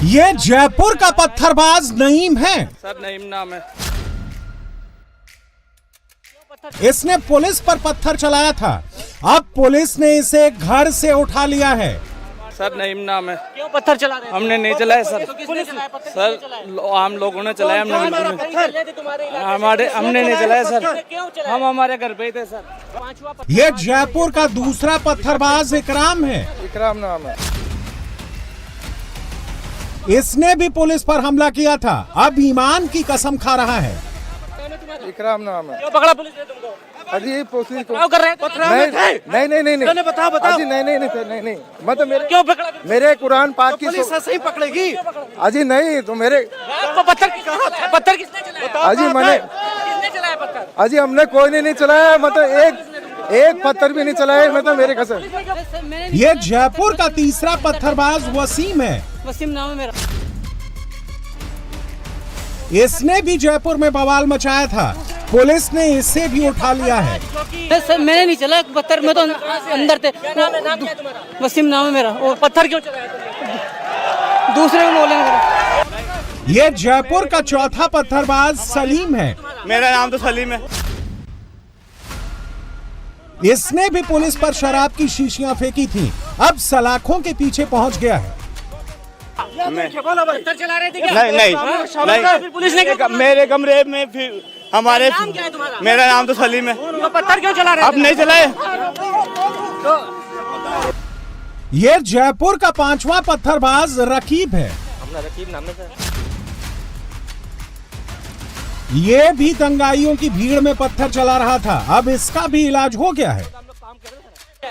ये जयपुर का पत्थरबाज नईम है। सर नईम नाम है। इसने पुलिस पर पत्थर चलाया था, अब पुलिस ने इसे घर से उठा लिया है। सर नईम नाम है। क्यों पत्थर चला रहे हैं? हमने नहीं चलाया सर। सर आम लोगों ने चलाया, हमने हमने नहीं चलाया सर। हम हमारे घर पे ही थे सर। ये जयपुर का दूसरा पत्थरबाज इकराम है। इकराम नाम है। इसने भी पुलिस पर हमला किया था, अब ईमान की कसम खा रहा है। इकराम नाम है। क्यों पकड़ा पुलिस ने तुमको? अजी पुलिस को क्या कर रहे थे? नहीं बताओ अजी नहीं मतलब मेरे क्यों पकड़ा? मेरे कुरान पाक की पुलिस ऐसे ही पकड़ेगी। अजी नहीं तो मेरे आपको पत्थर किसने चलाया? अजी मैंने किसने चलाया पत्थर? अजी हमने कोई नहीं चलाया, मतलब एक पत्थर भी नहीं चलाया, मतलब मेरे कसम। ये जयपुर का तीसरा पत्थरबाज वसीम है। वसीम नाम है मेरा। इसने भी जयपुर में बवाल मचाया था, पुलिस ने इसे भी उठा लिया है। सर मैंने नहीं चला पत्थर, मैं तो अंदर थे। वसीम नाम है मेरा। और पत्थर क्यों चलाया तुमने? दूसरे को बोलेंगे। ये जयपुर का चौथा पत्थरबाज सलीम है। मेरा नाम तो सलीम है। इसने भी पुलिस पर शराब की शीशियां फेंकी थी, अब सलाखों के पीछे पहुंच गया है। पत्थर चला रहे थे क्या? नहीं पुलिस ने मेरे कमरे में फिर हमारे नाम क्या है तुम्हारा? मेरा नाम तो सलीम है। तो पत्थर क्यों चला रहे थे? अब नहीं चलाए। ये जयपुर का पांचवा पत्थरबाज रकीब है। रकीब नाम है सर। ये भी दंगाइयों की भीड़ में पत्थर चला रहा था, अब इसका भी इलाज हो गया है।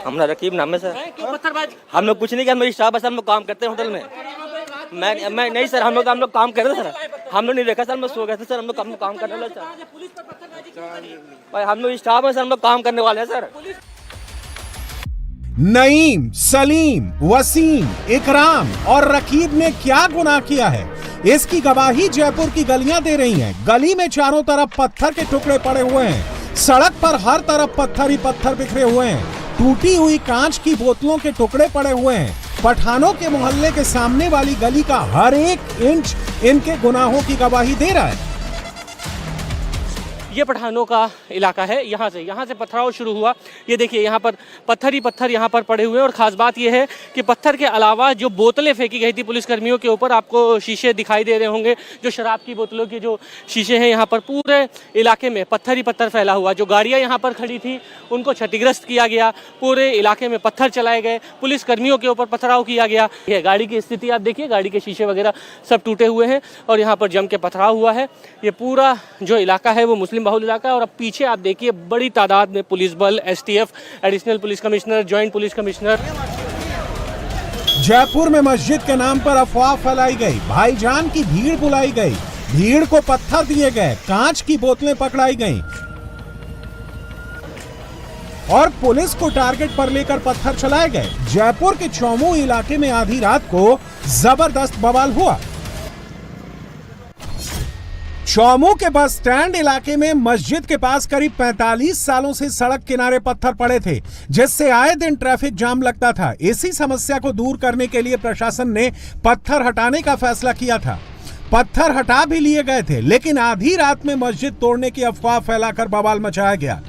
हमारा रकीब नाम है सर। क्यों पत्थरबाज? हम लोग कुछ नहीं किया, मेरी स्टाफ है सर, हम लोग काम करते हैं होटल में। मैं नहीं सर, हम लोग काम कर रहे थे सर। हम लोग नहीं देखा सर, हम लोग सो गए थे सर। हम लोग काम करने वाले सर। हम लोग स्टाफ है सर, हम लोग काम करने वाले हैं सर। नईम, सलीम, वसीम, इकराम और रकीब ने क्या गुनाह किया है, इसकी गवाही जयपुर की गलियां दे रही हैं। गली में चारों तरफ पत्थर के टुकड़े पड़े हुए हैं, सड़क पर हर तरफ पत्थर ही पत्थर बिखरे हुए हैं, टूटी हुई कांच की बोतलों के टुकड़े पड़े हुए हैं। पठानों के मोहल्ले के सामने वाली गली का हर एक इंच इनके गुनाहों की गवाही दे रहा है। ये पठानों का इलाका है। यहाँ से पथराव शुरू हुआ। ये देखिए यहाँ पर पत्थर ही पत्थर यहाँ पर पड़े हुए हैं। और ख़ास बात ये है कि पत्थर के अलावा जो बोतलें फेंकी गई थी पुलिसकर्मियों के ऊपर, आपको शीशे दिखाई दे रहे होंगे, जो शराब की बोतलों के जो शीशे हैं, यहाँ पर पूरे इलाके में पत्थर ही पत्थर फैला हुआ। जो गाड़ियाँ यहाँ पर खड़ी थी उनको क्षतिग्रस्त किया गया, पूरे इलाके में पत्थर चलाए गए, पुलिसकर्मियों के ऊपर पथराव किया गया। ये गाड़ी की स्थिति आप देखिए, गाड़ी के शीशे वगैरह सब टूटे हुए हैं और यहाँ पर जम के पथराव हुआ है। ये पूरा जो इलाका है वो मुस्लिम बहुल इलाका है। और अब पीछे आप देखिए बड़ी तादाद में पुलिस बल, STF, additional police commissioner, joint police commissioner. Jaipur में मस्जिद के नाम पर अफवाह फैलाई गई, भाईजान की भीड़ बुलाई गई, भीड़ को पत्थर दिए गए, कांच की बोतलें पकड़ाई गईं और पुलिस को टारगेट पर लेकर पत्थर चलाए गए। जयपुर के चौमू इलाके में आधी रात को जबरदस्त बवाल हुआ। चौमू के बस स्टैंड इलाके में मस्जिद के पास करीब 45 सालों से सड़क किनारे पत्थर पड़े थे, जिससे आए दिन ट्रैफिक जाम लगता था। इसी समस्या को दूर करने के लिए प्रशासन ने पत्थर हटाने का फैसला किया था। पत्थर हटा भी लिए गए थे, लेकिन आधी रात में मस्जिद तोड़ने की अफवाह फैलाकर बवाल मचाया गया।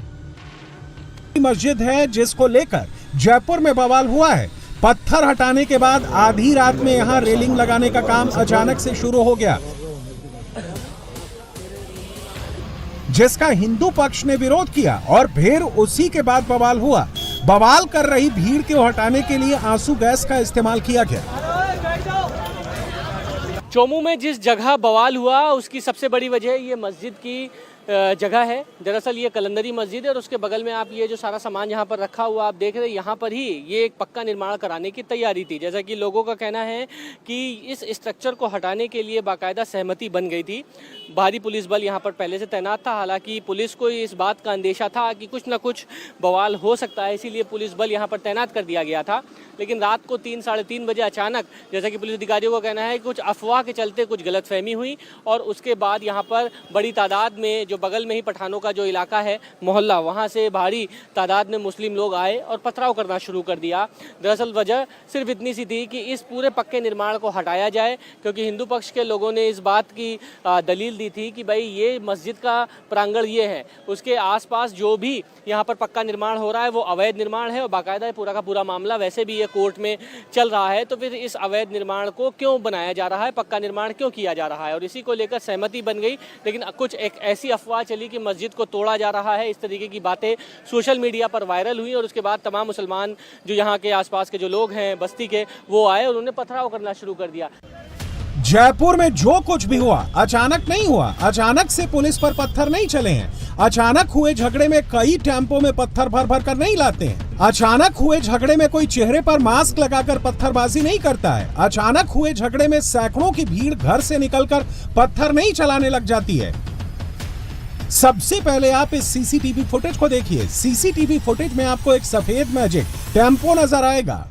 मस्जिद है जिसको लेकर जयपुर में बवाल हुआ है। पत्थर हटाने के बाद आधी रात में यहाँ रेलिंग लगाने का काम अचानक से शुरू हो गया, जिसका हिंदू पक्ष ने विरोध किया और फिर उसी के बाद बवाल हुआ। बवाल कर रही भीड़ को हटाने के लिए आंसू गैस का इस्तेमाल किया गया। चौमू में जिस जगह बवाल हुआ उसकी सबसे बड़ी वजह ये मस्जिद की जगह है। दरअसल ये कलंदरी मस्जिद है और उसके बगल में आप ये जो सारा सामान यहाँ पर रखा हुआ आप देख रहे हैं, यहाँ पर ही ये एक पक्का निर्माण कराने की तैयारी थी। जैसा कि लोगों का कहना है कि इस स्ट्रक्चर को हटाने के लिए बाकायदा सहमति बन गई थी। भारी पुलिस बल यहाँ पर पहले से तैनात था। हालांकि पुलिस को इस बात का अंदेशा था कि कुछ ना कुछ बवाल हो सकता है, इसीलिए पुलिस बल यहाँ पर तैनात कर दिया गया था। लेकिन रात को 3 साढ़े 3 बजे अचानक, जैसा कि पुलिस अधिकारियों का कहना है, कुछ अफवाह अफवाह के चलते कुछ गलतफहमी हुई और उसके बाद यहाँ पर बड़ी तादाद में, जो बगल में ही पठानों का जो इलाका है मोहल्ला, वहाँ से भारी तादाद में मुस्लिम लोग आए और पथराव करना शुरू कर दिया। दरअसल वजह सिर्फ इतनी सी थी कि इस पूरे पक्के निर्माण को हटाया जाए, क्योंकि हिंदू पक्ष के लोगों ने इस बात की दलील दी थी कि भाई ये मस्जिद का प्रांगण ये है, उसके आसपास जो भी यहाँ पर पक्का निर्माण हो रहा है वो अवैध निर्माण है और बाकायदा पूरा का पूरा मामला वैसे भी ये कोर्ट में चल रहा है। तो फिर इस अवैध निर्माण को क्यों बनाया जा रहा है, पक्का निर्माण क्यों किया जा रहा है, और इसी को लेकर सहमति बन गई। लेकिन कुछ एक ऐसी अफवाह चली कि मस्जिद को तोड़ा जा रहा है, इस तरीके की बातें सोशल मीडिया पर वायरल हुई और उसके बाद तमाम मुसलमान जो यहाँ के आसपास के जो लोग हैं बस्ती के, वो आए और उन्होंने पथराव करना शुरू कर दिया। जयपुर में जो कुछ भी हुआ अचानक नहीं हुआ, अचानक से पुलिस पर पत्थर नहीं चले हैं। अचानक हुए झगड़े में कई टेम्पो में पत्थर भर भर कर नहीं लाते हैं। अचानक हुए झगड़े में कोई चेहरे पर मास्क लगाकर पत्थरबाजी नहीं करता है। अचानक हुए झगड़े में सैकड़ों की भीड़ घर से निकलकर पत्थर नहीं चलाने लग जाती है। सबसे पहले आप इस सीसीटीवी फुटेज को देखिए। सीसीटीवी फुटेज में आपको एक सफेद मैजिक टेम्पो नजर आएगा,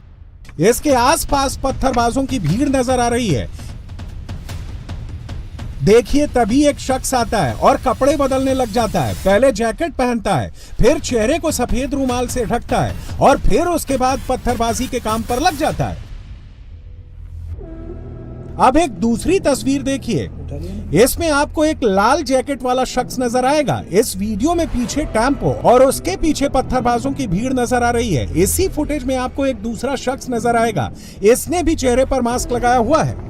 इसके आसपास पत्थरबाजों की भीड़ नजर आ रही है। देखिए तभी एक शख्स आता है और कपड़े बदलने लग जाता है। पहले जैकेट पहनता है, फिर चेहरे को सफेद रुमाल से ढकता है और फिर उसके बाद पत्थरबाजी के काम पर लग जाता है। अब एक दूसरी तस्वीर देखिए, इसमें आपको एक लाल जैकेट वाला शख्स नजर आएगा। इस वीडियो में पीछे टेम्पो और उसके पीछे पत्थरबाजों की भीड़ नजर आ रही है। इसी फुटेज में आपको एक दूसरा शख्स नजर आएगा, इसने भी चेहरे पर मास्क लगाया हुआ है।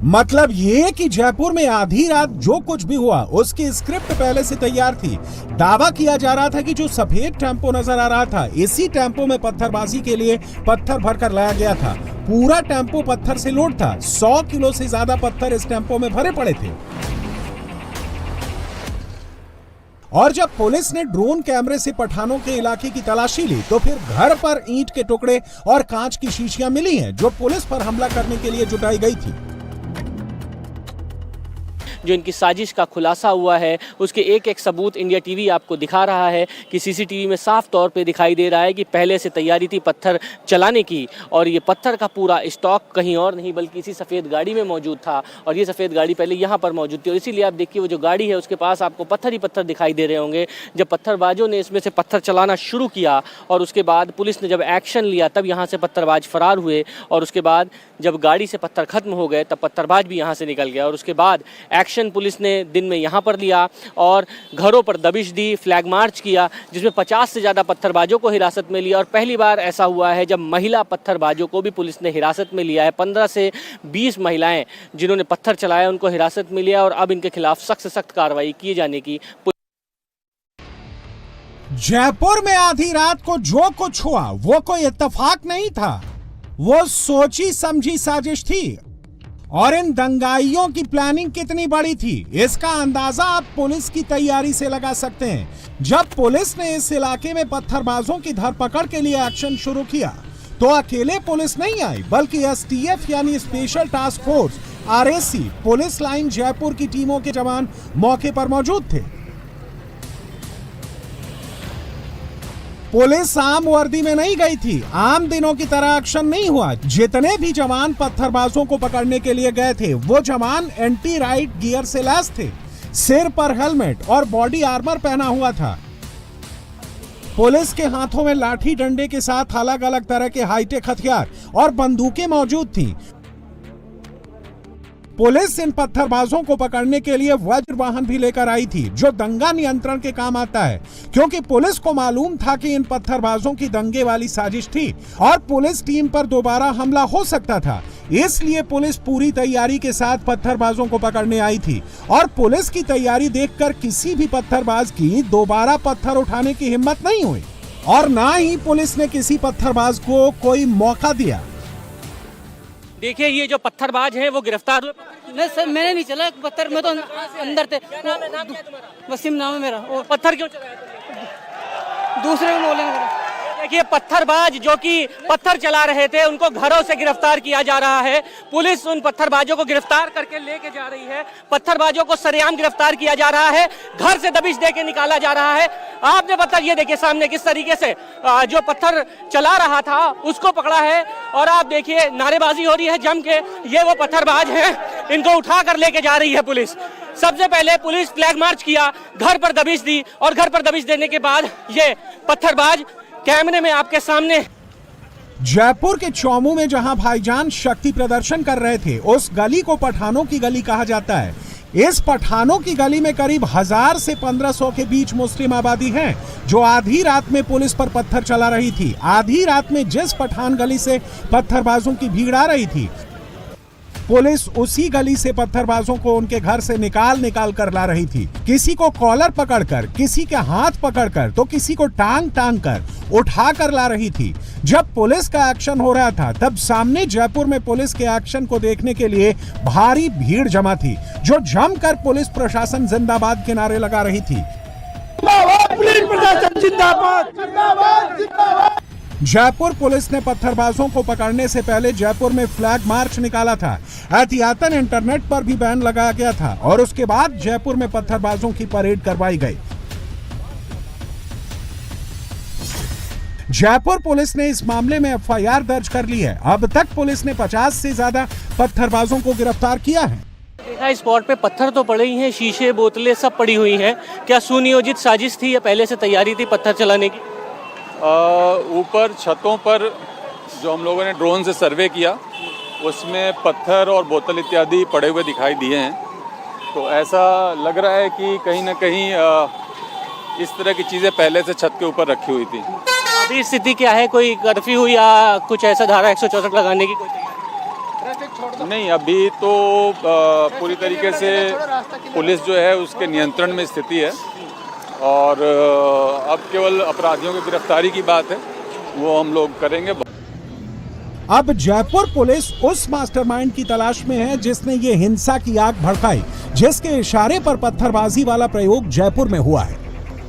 मतलब ये कि जयपुर में आधी रात जो कुछ भी हुआ उसकी स्क्रिप्ट पहले से तैयार थी। दावा किया जा रहा था कि जो सफेद टेम्पो नजर आ रहा था, इसी टेम्पो में पत्थरबाजी के लिए पत्थर भरकर लाया गया था। पूरा टेम्पो पत्थर से लोड था। 100 किलो से ज्यादा पत्थर इस टेम्पो में भरे पड़े थे। और जब पुलिस ने ड्रोन कैमरे से पठानों के इलाके की तलाशी ली तो फिर घर पर ईंट के टुकड़े और कांच की शीशियां मिली हैं, जो पुलिस पर हमला करने के लिए जुटाई गई थी। जो इनकी साजिश का खुलासा हुआ है उसके एक एक सबूत इंडिया टीवी आपको दिखा रहा है कि सीसीटीवी में साफ तौर पे दिखाई दे रहा है कि पहले से तैयारी थी पत्थर चलाने की, और ये पत्थर का पूरा स्टॉक कहीं और नहीं बल्कि इसी सफ़ेद गाड़ी में मौजूद था। और ये सफ़ेद गाड़ी पहले यहाँ पर मौजूद थी और इसीलिए आप देखिए वो जो गाड़ी है उसके पास आपको पत्थर ही पत्थर दिखाई दे रहे होंगे। जब पत्थरबाजों ने इसमें से पत्थर चलाना शुरू किया और उसके बाद पुलिस ने जब एक्शन लिया तब यहाँ से पत्थरबाज फरार हुए, और उसके बाद जब गाड़ी से पत्थर खत्म हो गए तब पत्थरबाज भी यहाँ से निकल गया। और उसके बाद एक्शन पुलिस ने दिन में यहाँ पर लिया और घरों पर दबिश दी, फ्लैग मार्च किया, जिसमें 50 से ज़्यादा पत्थरबाजों को हिरासत में लिया। और पहली बार ऐसा हुआ है जब महिला पत्थरबाजों को भी पुलिस ने हिरासत में लिया है। 15 से 20 महिलाएं जिन्होंने पत्थर चलाया उनको हिरासत में लिया और अब इनके खिलाफ सख्त से सख्त कार्रवाई किए जाने की। जयपुर में आधी रात को जो कुछ हुआ वो कोई इत्तेफाक नहीं था, वो सोची समझी साजिश थी। और इन दंगाइयों की प्लानिंग कितनी बड़ी थी इसका अंदाजा आप पुलिस की तैयारी से लगा सकते हैं। जब पुलिस ने इस इलाके में पत्थरबाजों की धरपकड़ के लिए एक्शन शुरू किया तो अकेले पुलिस नहीं आई, बल्कि एसटीएफ यानी special task force RAC, police line Jaipur की टीमों के जवान मौके पर मौजूद थे। पुलिस आम वर्दी में नहीं गई थी, आम दिनों की तरह एक्शन नहीं हुआ। जितने भी जवान पत्थरबाजों को पकड़ने के लिए गए थे वो जवान एंटी राइट गियर से लैस थे, सिर पर हेलमेट और बॉडी आर्मर पहना हुआ था। पुलिस के हाथों में लाठी डंडे के साथ अलग अलग तरह के हाईटेक हथियार और बंदूकें मौजूद थीं। पुलिस इन पत्थरबाजों को पकड़ने के लिए वज्र वाहन भी लेकर आई थी, जो दंगा नियंत्रण के काम आता है, क्योंकि पुलिस को मालूम था कि इन पत्थरबाजों की दंगे वाली साजिश थी और पुलिस टीम पर दोबारा हमला हो सकता था। इसलिए पुलिस पूरी तैयारी के साथ पत्थरबाजों को पकड़ने आई थी और पुलिस की तैयारी देखकर किसी भी पत्थरबाज की दोबारा पत्थर उठाने की हिम्मत नहीं हुई और ना ही पुलिस ने किसी पत्थरबाज को कोई मौका दिया। देखिए ये जो पत्थरबाज हैं वो गिरफ्तार हुए। नहीं सर, मैंने नहीं चला पत्थर, मैं तो अंदर थे। वसीम नाम है मेरा। पत्थर क्यों चलाया? दूसरे को बोलेंगे। देखिए पत्थरबाज जो कि पत्थर चला रहे थे उनको घरों से गिरफ्तार किया जा रहा है। पुलिस उन पत्थरबाजों को गिरफ्तार करके लेके जा रही है। पत्थरबाजों को सरेआम गिरफ्तार किया जा रहा है, घर से दबिश देके निकाला जा रहा है। आपने पत्थर ये देखिए सामने किस तरीके से जो पत्थर चला रहा था उसको पकड़ा है और आप देखिए नारेबाजी हो रही है जम के। ये वो पत्थरबाज हैं, इनको उठा कर लेके जा रही है पुलिस। सबसे पहले पुलिस फ्लैग मार्च किया, घर पर दबिश दी और घर पर दबिश देने के बाद ये पत्थरबाज कैमरे में आपके सामने। जयपुर के चौमू में जहां भाईजान शक्ति प्रदर्शन कर रहे थे, उस गली को पठानों की गली कहा जाता है। इस पठानों की गली में करीब 1000 से 1500 के बीच मुस्लिम आबादी है, जो आधी रात में पुलिस पर पत्थर चला रही थी। आधी रात में जिस पठान गली से पत्थरबाजों की भीड़ आ रही थी, पुलिस उसी गली से पत्थरबाजों को उनके घर से निकाल कर ला रही थी। किसी को कॉलर पकड़कर, किसी के हाथ पकड़कर, तो किसी को टांग कर उठा कर ला रही थी। जब पुलिस का एक्शन हो रहा था, तब सामने जयपुर में पुलिस के एक्शन को देखने के लिए भारी भीड़ जमा थी, जो जमकर पुलिस प्रशासन जिंदाबाद के नारे लगा रही थी। जयपुर पुलिस ने पत्थरबाजों को पकड़ने से पहले जयपुर में फ्लैग मार्च निकाला था। एहतियातन इंटरनेट पर भी बैन लगाया गया था और उसके बाद जयपुर में पत्थरबाजों की परेड करवाई गई। जयपुर पुलिस ने इस मामले में एफआईआर दर्ज कर ली है। अब तक पुलिस ने 50 से ज्यादा पत्थरबाजों को गिरफ्तार किया है। देखा स्पॉट पे पत्थर तो पड़े ही हैं, शीशे बोतलें सब पड़ी हुई हैं। क्या सुनियोजित साजिश थी या पहले से तैयारी थी पत्थर चलाने की? ऊपर छतों पर जो हम लोगों ने ड्रोन से सर्वे किया, उसमें पत्थर और बोतल इत्यादि पड़े हुए दिखाई दिए हैं। तो ऐसा लग रहा है कि कहीं ना कहीं इस तरह की चीज़ें पहले से छत के ऊपर रखी हुई थी। अभी स्थिति क्या है? कोई कर्फ्यू या कुछ ऐसा धारा 164 लगाने की कोई तैयारी? नहीं, अभी तो पूरी तरीके से पुलिस जो है उसके नियंत्रण में स्थिति है और अब केवल अपराधियों की गिरफ्तारी की बात है, वो हम लोग करेंगे। अब जयपुर पुलिस उस मास्टरमाइंड की तलाश में है जिसने ये हिंसा की आग भड़काई, जिसके इशारे पर पत्थरबाजी वाला प्रयोग जयपुर में हुआ है।